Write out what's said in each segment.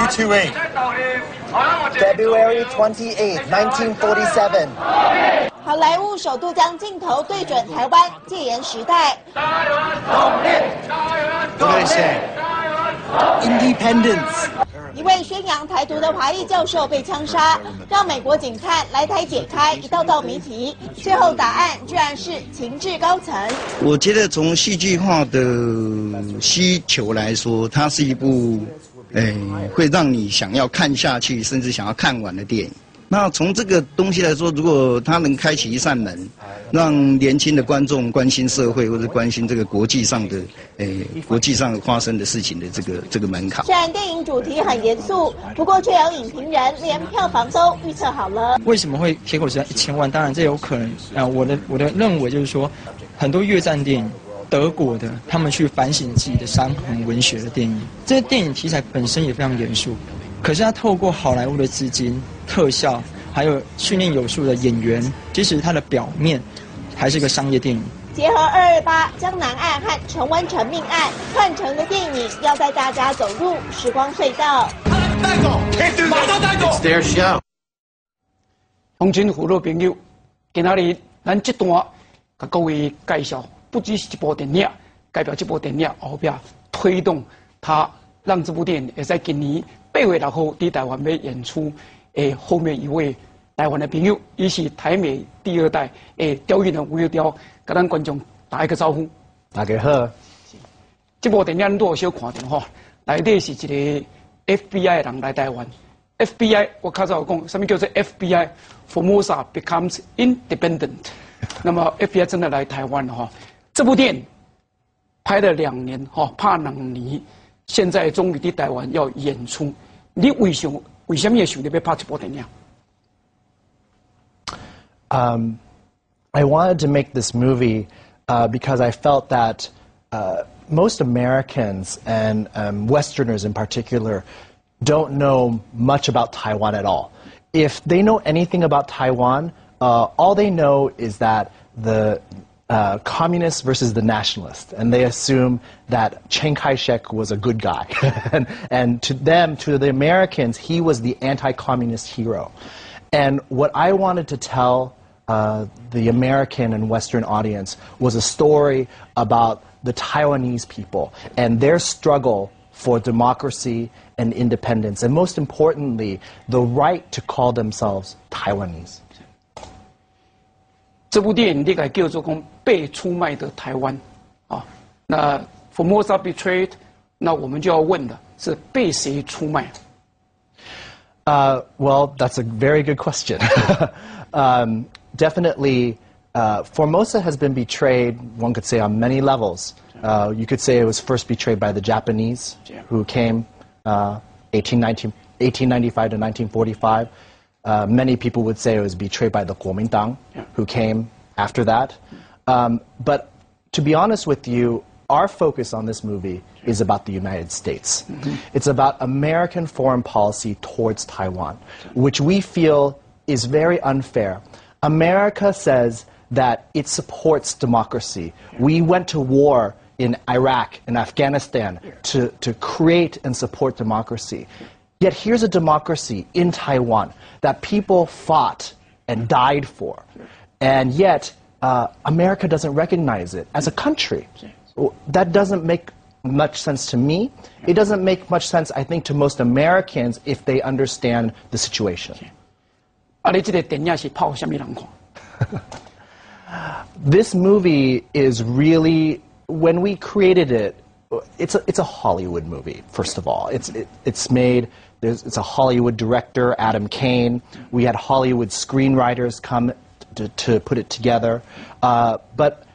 228. February 28, 1947. 好莱坞首度将镜头对准台湾戒严时代。 What do they say? Independence. 一位宣扬台独的华裔教授被枪杀，让美国警探来台解开一道道谜题，最后答案居然是情治高层。我觉得从戏剧化的需求来说，它是一部，会让你想要看下去，甚至想要看完的电影。 那从这个东西来说，如果它能开启一扇门，让年轻的观众关心社会或者关心这个国际上的发生的事情的这个门槛。虽然电影主题很严肃，不过却有影评人连票房都预测好了。为什么会铁口直断1000万？当然这有可能我的认为就是说，很多越战电影。 德国的他们去反省自己的伤痕文学的电影，这些电影题材本身也非常严肃，可是它透过好莱坞的资金、特效，还有训练有素的演员，其实它的表面还是个商业电影。结合228江南案和陈文成命案串成的电影，要带大家走入时光隧道。马上带走 It's their show. 乡亲父老朋友，今仔日咱这段甲各位介绍。 不只是一部电影，代表这部电影后边推动它，让这部电影也在今年8月6号在台湾要演出。后面一位台湾的朋友，也是台美第2代钓鱼人吴友雕，跟咱观众打一个招呼。大家好。这部电影咱都有小看到吼，内底是一个 FBI 的人来台湾。FBI 我较早有讲，什么叫做 FBI Formosa becomes independent。那么 FBI 真的来台湾了哈。 这部电影拍了2年，拍2年，现在终于在台湾要演出。你为什么会想要拍这部电影？ I wanted to make this movie because I felt that most Americans and Westerners in particular don't know much about Taiwan at all. If they know anything about Taiwan, all they know is that the communists versus the nationalists, and they assume that Chiang Kai-shek was a good guy, and to them, to the Americans, he was the anti-communist hero. And what I wanted to tell the American and Western audience was a story about the Taiwanese people and their struggle for democracy and independence, and most importantly, the right to call themselves Taiwanese. 这部电影你该叫做讲被出卖的台湾，啊，那 Formosa Betrayed， 那我们就要问的是被谁出卖？Well, that's a very good question. Definitely, Formosa has been betrayed, one could say, on many levels. You could say it was first betrayed by the Japanese, who came 1895 to 1945. Many people would say it was betrayed by the Kuomintang, who came after that. But to be honest with you, our focus on this movie is about the United States. It's about American foreign policy towards Taiwan, which we feel is very unfair. America says that it supports democracy. We went to war in Iraq and Afghanistan to create and support democracy. Yet here's a democracy in Taiwan that people fought and died for. And yet, America doesn't recognize it as a country. That doesn't make much sense to me. It doesn't make much sense, I think, to most Americans if they understand the situation. This movie is really, when we created it, it's a Hollywood movie, first of all. It's made, it's a Hollywood director, Adam Kane. We had Hollywood screenwriters come to put it together. But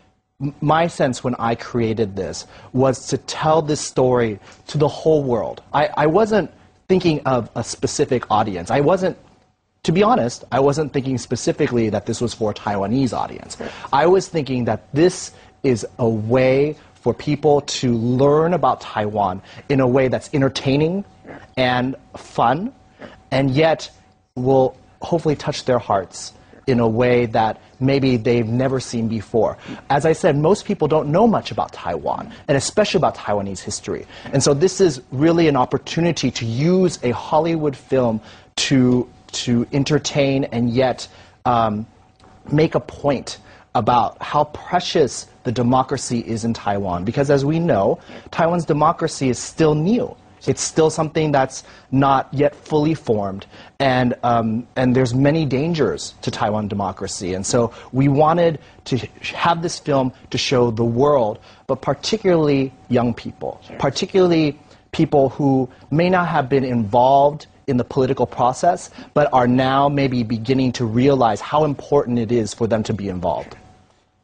my sense when I created this was to tell this story to the whole world. I wasn't thinking of a specific audience. To be honest, I wasn't thinking specifically that this was for a Taiwanese audience. I was thinking that this is a way for people to learn about Taiwan in a way that's entertaining and fun, and yet will hopefully touch their hearts in a way that maybe they've never seen before. As I said, most people don't know much about Taiwan, and especially about Taiwanese history. And so this is really an opportunity to use a Hollywood film to entertain and yet make a point about how precious the democracy is in Taiwan. Because as we know, Taiwan's democracy is still new. It's still something that's not yet fully formed, and there's many dangers to Taiwan democracy. And so we wanted to have this film to show the world, but particularly young people, particularly people who may not have been involved in the political process, but are now maybe beginning to realize how important it is for them to be involved.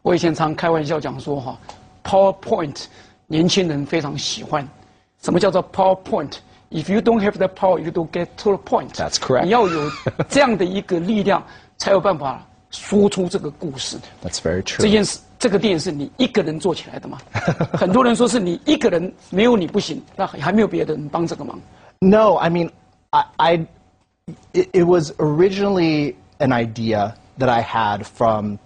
我以前常开玩笑讲说哈 ，PowerPoint 年轻人非常喜欢。什么叫做 PowerPoint？ If you don't have the power, you don't get to the point. That's correct. 你要有这样的一个力量，才有办法说出这个故事。That's very true. 这件事，这个电影是你一个人做起来的吗？很多人说是你一个人，没有你不行，那还没有别的人帮这个忙。No, I mean, it was originally an idea that I had from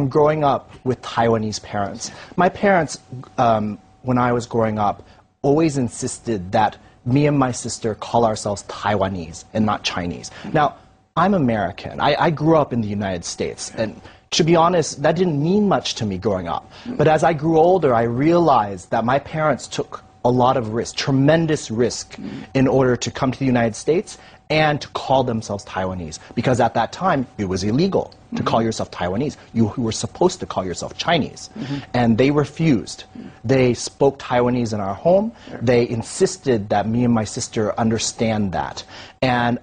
growing up with Taiwanese parents. My parents, when I was growing up, always insisted that me and my sister call ourselves Taiwanese and not Chinese. Now, I'm American. I grew up in the United States, and to be honest, that didn't mean much to me growing up. But as I grew older, I realized that my parents took a lot of risk, tremendous risk, in order to come to the United States and to call themselves Taiwanese. Because at that time, it was illegal to call yourself Taiwanese. You were supposed to call yourself Chinese. And they refused. They spoke Taiwanese in our home. They insisted that me and my sister understand that. And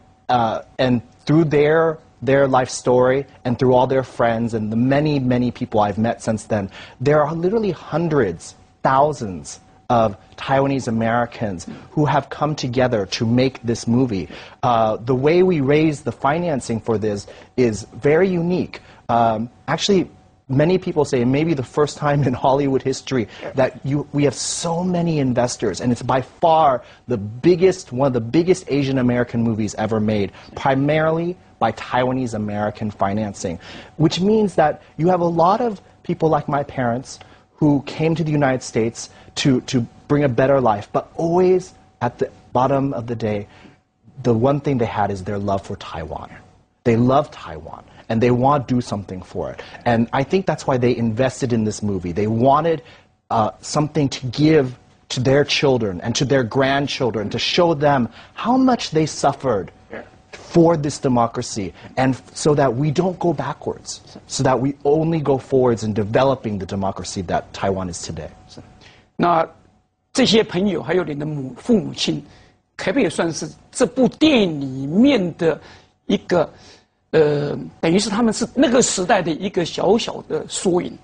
through their life story and through all their friends and the many, many people I've met since then, there are literally hundreds, thousands of Taiwanese Americans who have come together to make this movie. The way we raise the financing for this is very unique. Actually, many people say it may be the first time in Hollywood history that we have so many investors, and it's by far one of the biggest Asian American movies ever made, primarily by Taiwanese American financing, which means that you have a lot of people like my parents who came to the United States to bring a better life, but always at the bottom of the day, the one thing they had is their love for Taiwan. They love Taiwan, and they want to do something for it. And I think that's why they invested in this movie. They wanted something to give to their children and to their grandchildren, to show them how much they suffered for this democracy, and so that we don't go backwards, so that we only go forwards in developing the democracy that Taiwan is today. 那这些朋友还有你的父母亲，可不可以算是这部电影里面的一个等于是他们是那个时代的一个小小的缩影？